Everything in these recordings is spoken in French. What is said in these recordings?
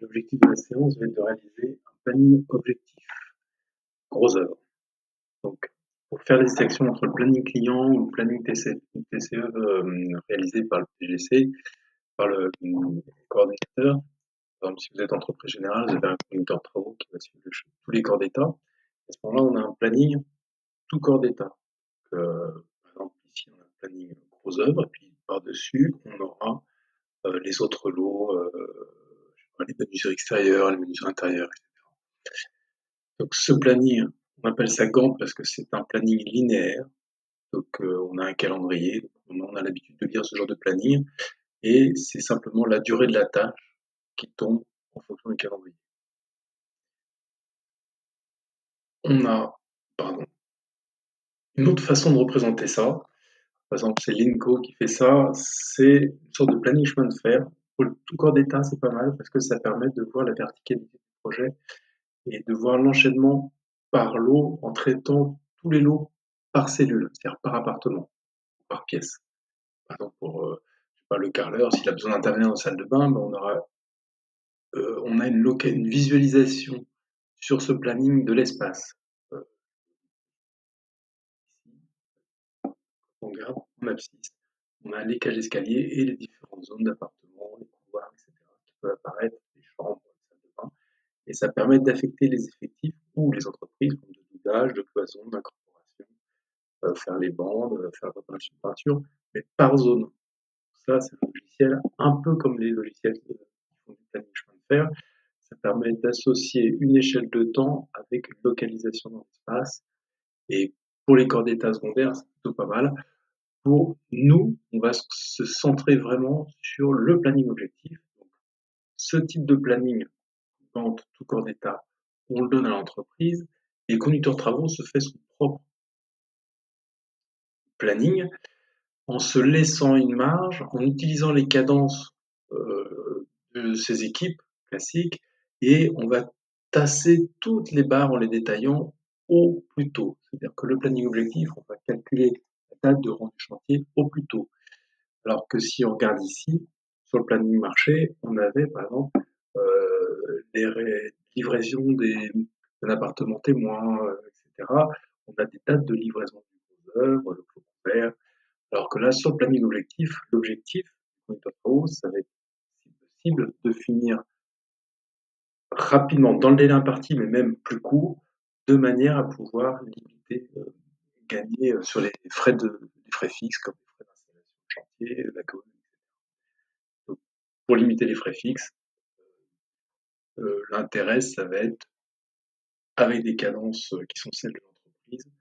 L'objectif de la séance va être de réaliser un planning objectif, gros œuvre. Donc, pour faire la distinction entre le planning client ou le planning TCE réalisé par le PGC, par le coordinateur, par exemple, si vous êtes entreprise générale, vous avez un coordinateur de travaux qui va suivre tous les corps d'État. À ce moment-là, on a un planning tout corps d'État. Par exemple, ici, on a un planning gros œuvres, et puis par-dessus, on aura les autres lots, les mesures extérieures, les mesures intérieures, etc. Donc ce planning, on appelle ça Gantt parce que c'est un planning linéaire. Donc on a un calendrier, on a l'habitude de lire ce genre de planning, et c'est simplement la durée de la tâche qui tombe en fonction du calendrier. On a, pardon, une autre façon de représenter ça. Par exemple, c'est Linko qui fait ça. C'est une sorte de planning chemin de fer. Pour le tout corps d'état, c'est pas mal parce que ça permet de voir la verticalité du projet et de voir l'enchaînement par lot en traitant tous les lots par cellule, c'est-à-dire par appartement, par pièce. Par exemple, pour je sais pas, le carreleur, s'il a besoin d'intervenir dans la salle de bain, ben on a une visualisation sur ce planning de l'espace. Euh, on regarde en abscisse, on a les cages d'escalier et les différentes zones d'appartement, les couloirs, etc., qui peuvent apparaître, les chambres, les salles de bain, et ça permet d'affecter les effectifs ou les entreprises, comme de soudage, de cloison, d'incorporation, faire les bandes, faire la préparation de peinture, mais par zone. Ça, c'est un logiciel un peu comme les logiciels qui font du planning chemin de fer. Ça permet d'associer une échelle de temps avec une localisation dans l'espace. Et pour les corps d'état secondaires, c'est plutôt pas mal. Pour nous, on va se centrer vraiment sur le planning objectif. Donc, ce type de planning, dans tout corps d'état, on le donne à l'entreprise. Et le conducteur de travaux se fait son propre planning en se laissant une marge, en utilisant les cadences de ces équipes classiques, et on va tasser toutes les barres en les détaillant au plus tôt. C'est-à-dire que le planning objectif, on va calculer la date de rendu chantier au plus tôt. Alors que si on regarde ici, sur le planning marché, on avait par exemple les livraisons d'un appartement témoin, etc. On a des dates de livraison des œuvres, le clos couvert, alors que là, sur le planning objectif, l'objectif du travaux, ça va être, si possible, de finir rapidement, dans le délai imparti, mais même plus court, de manière à pouvoir limiter, gagner sur les frais fixes, comme les frais d'installation de chantier, la com. Donc, pour limiter les frais fixes, l'intérêt, ça va être, avec des cadences qui sont celles de l'entreprise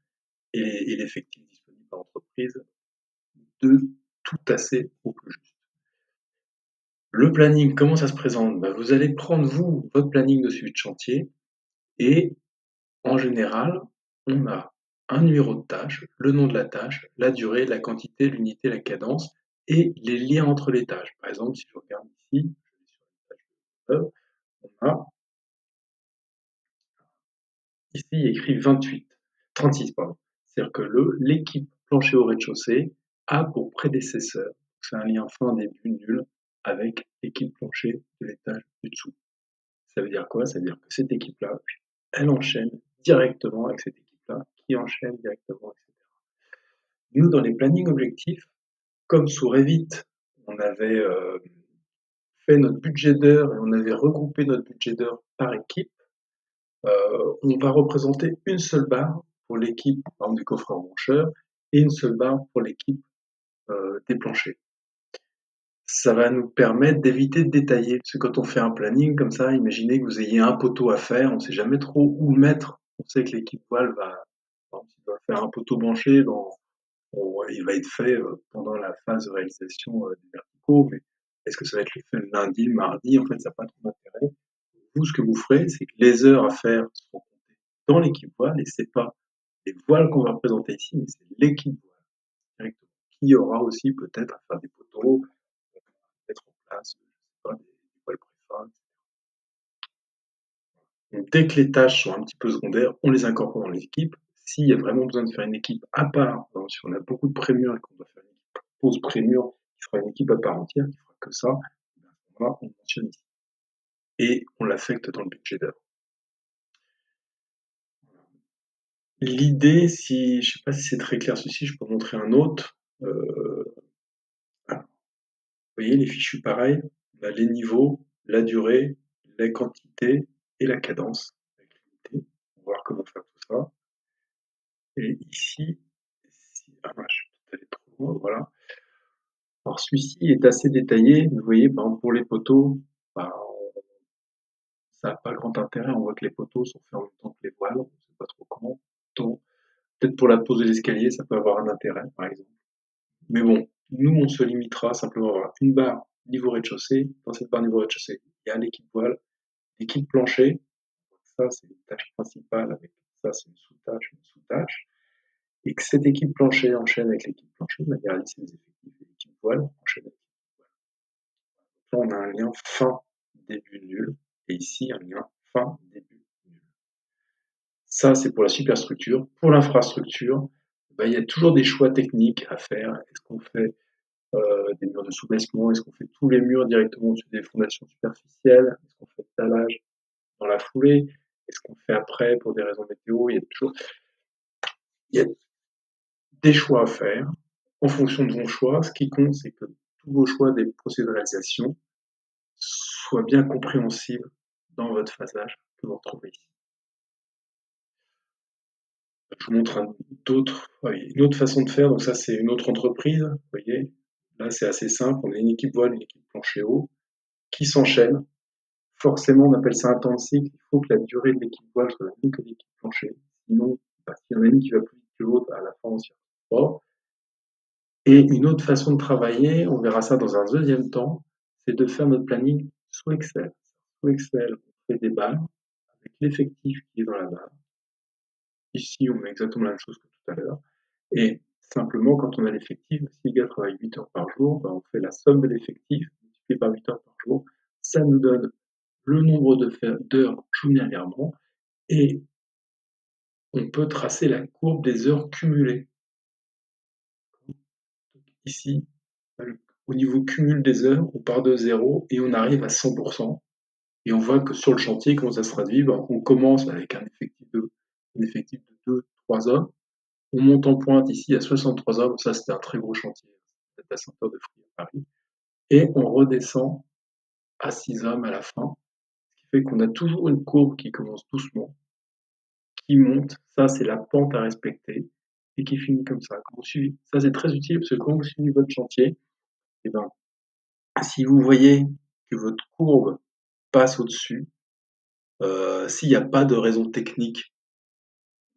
et l'effectif disponible par l'entreprise, de tout tasser au plus juste. Le planning, comment ça se présente? Bah, vous allez prendre, vous, votre planning de suivi de chantier, et en général, on a un numéro de tâche, le nom de la tâche, la durée, la quantité, l'unité, la cadence et les liens entre les tâches. Par exemple, si je regarde ici, je vais sur une tâche de œuvre, on a ici écrit 28, 36, pardon. C'est-à-dire que l'équipe plancher au rez-de-chaussée a pour prédécesseur, c'est un lien fin début nul avec l'équipe plancher de l'étage du dessous. Ça veut dire quoi? Ça veut dire que cette équipe-là, elle enchaîne directement avec cette équipe-là, qui enchaîne directement, etc. Nous, dans les plannings objectifs, comme sous Revit, on avait fait notre budget d'heures et on avait regroupé notre budget d'heures par équipe, on va représenter une seule barre pour l'équipe, par exemple, du coffreur brancheur et une seule barre pour l'équipe des planchers. Ça va nous permettre d'éviter de détailler. Parce que quand on fait un planning comme ça, imaginez que vous ayez un poteau à faire, on ne sait jamais trop où le mettre. On sait que l'équipe voile va, par exemple, s'il doit faire un poteau branché, il va être fait pendant la phase de réalisation des verticaux, mais est-ce que ça va être fait le lundi, le mardi? En fait, ça n'a pas trop d'intérêt. Vous, ce que vous ferez, c'est que les heures à faire seront comptées dans l'équipe voile, et c'est pas les voiles qu'on va représenter ici, mais c'est l'équipe voile directement, qui aura aussi peut-être à faire des poteaux, mettre en place, je sais pas, des voiles préfats. Donc, dès que les tâches sont un petit peu secondaires, on les incorpore dans l'équipe. S'il y a vraiment besoin de faire une équipe à part, donc si on a beaucoup de prémur et qu'on doit faire une équipe pause prémur, qui fera une équipe à part entière, qui fera que ça, à ce moment-là, on mentionne ici. et on l'affecte dans le budget d'heure. L'idée, si je sais pas si c'est très clair ceci, je peux montrer un autre. Voilà. Vous voyez les fichus pareils, on a les niveaux, la durée, la quantité et la cadence avec l'unité. On va voir comment faire tout ça. Et ici, je suis peut-être allé trop loin, voilà. Alors celui-ci est assez détaillé, vous voyez, par exemple pour les poteaux, bah, ça n'a pas grand intérêt, on voit que les poteaux sont faits en même temps que les voiles, on ne sait pas trop comment. Peut-être pour la pose de l'escalier, ça peut avoir un intérêt, par exemple. Mais bon, nous, on se limitera simplement à avoir une barre niveau rez-de-chaussée. Dans cette barre niveau rez-de-chaussée, il y a l'équipe voile, l'équipe plancher. Ça, c'est une tâche principale. Avec ça, c'est une sous-tâche. Et que cette équipe plancher enchaîne avec l'équipe plancher de manière à lisser les effectifs. Et l'équipe voile enchaîne avec l'équipe voile. Là, on a un lien fin, début, nul. Et ici, un lien fin, début, nul. Ça, c'est pour la superstructure. Pour l'infrastructure, ben, il y a toujours des choix techniques à faire. Est-ce qu'on fait des murs de sous-baissement? Est-ce qu'on fait tous les murs directement au-dessus des fondations superficielles? Est-ce qu'on fait le talage dans la foulée? Est-ce qu'on fait après pour des raisons météo? Il y a des choix à faire. En fonction de vos choix, ce qui compte, c'est que tous vos choix des procéduralisations soient bien compréhensibles dans votre phasage que vous retrouvez ici. Je vous montre une autre façon de faire. Donc ça, c'est une autre entreprise. Vous voyez, là, c'est assez simple. On a une équipe voile, une équipe plancher haut qui s'enchaînent. Forcément, on appelle ça un temps de cycle. Il faut que la durée de l'équipe voile soit la même que l'équipe plancher. Sinon, s'il y en a une qui va plus vite que l'autre, à la fin, on s'y retrouve pas. Et une autre façon de travailler, on verra ça dans un deuxième temps, c'est de faire notre planning sous Excel. Sous Excel, on fait des balles avec l'effectif qui est dans la balle. Ici, on met exactement la même chose que tout à l'heure. Et simplement, quand on a l'effectif, si les gars travaillent 8 heures par jour, ben, on fait la somme de l'effectif multiplié par 8 heures par jour. Ça nous donne le nombre d'heures journalièrement et on peut tracer la courbe des heures cumulées. Ici, au niveau cumul des heures, on part de 0 et on arrive à 100%. Et on voit que sur le chantier, comment ça se traduit, ben, on commence avec un effectif de 2-3 hommes. On monte en pointe ici à 63 hommes. Ça, c'était un très gros chantier. C'était à Saint-Peur-de-Frie à Paris. Et on redescend à 6 hommes à la fin. Ce qui fait qu'on a toujours une courbe qui commence doucement, qui monte. Ça, c'est la pente à respecter et qui finit comme ça. Quand vous suivez, ça, c'est très utile parce que quand vous suivez votre chantier, eh ben, si vous voyez que votre courbe passe au-dessus, s'il n'y a pas de raison technique,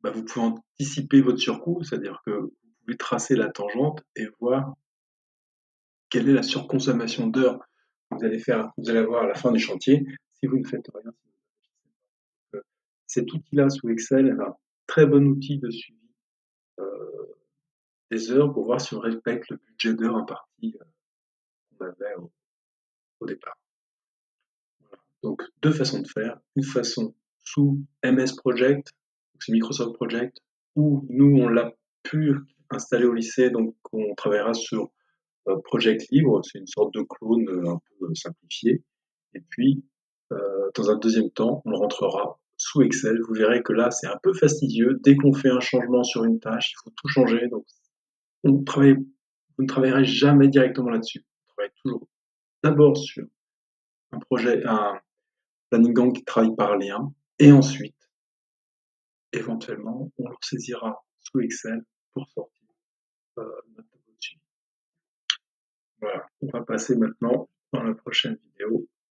bah, vous pouvez anticiper votre surcoût, c'est-à-dire que vous pouvez tracer la tangente et voir quelle est la surconsommation d'heures que vous allez avoir à la fin du chantier si vous ne faites rien. Cet outil-là sous Excel est un très bon outil de suivi des heures pour voir si on respecte le budget d'heures imparti qu'on avait au départ. Voilà. Donc deux façons de faire. Une façon sous MS Project, c'est Microsoft Project, où nous on l'a pu installer au lycée, donc on travaillera sur Project Libre, c'est une sorte de clone un peu simplifié. Et puis, dans un deuxième temps, on le rentrera sous Excel. Vous verrez que là, c'est un peu fastidieux. Dès qu'on fait un changement sur une tâche, il faut tout changer. Donc, vous ne travaillerez jamais directement là-dessus. Vous travaillez toujours d'abord sur un planning gang qui travaille par lien, et ensuite, éventuellement, on le saisira sous Excel pour sortir notre tableau de suivi. Voilà, on va passer maintenant dans la prochaine vidéo